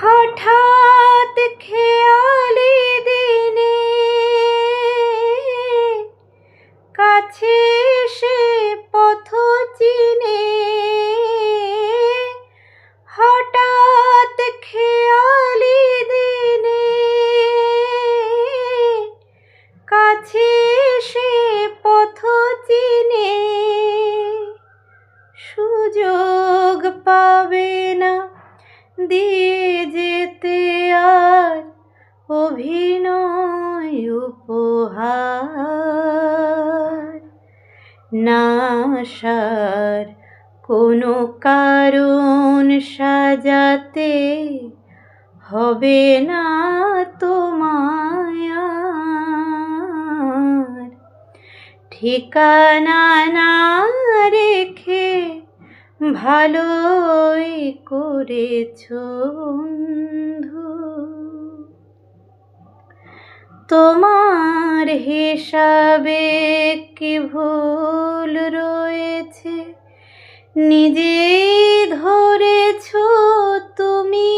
হঠাৎ খেয়ালি দিনে কাছে সে পথ চিনে, হঠাৎ খেয়ালি দিনে কাছে সে পথ চিনে, সুযোগ পাবে না দিয়ে যেতে আর অভিনয় উপহার। না আসার কোনো কারণ সাজাতে হবে না তোমায় আর। ঠিকানা না রেখে ভালোই করেছো বন্ধু, তোমার হিসাবে কি ভুল রয়েছে নিজেই ধরেছো তুমি।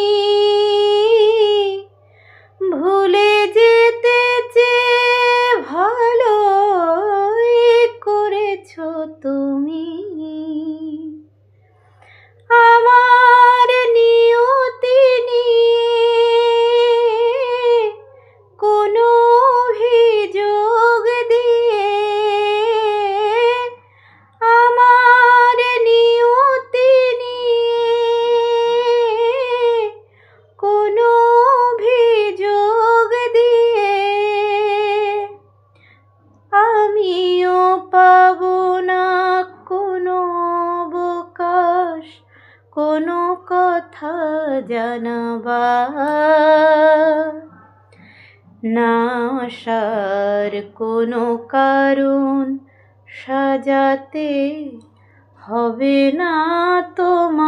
ভুলে যেতে চেয়ে ভালোই করেছো তুমি। আমার নিয়তি নিয়ে কোনো অভিযোগ দিয়ে, আমার নিয়তি নিয়ে কোনো অভিযোগ দিয়ে আমিও পাবো না কোনো অবকাশ কোনো কথা জানাবার। না আসার কোনো কারণ সাজাতে হবে না তোমার।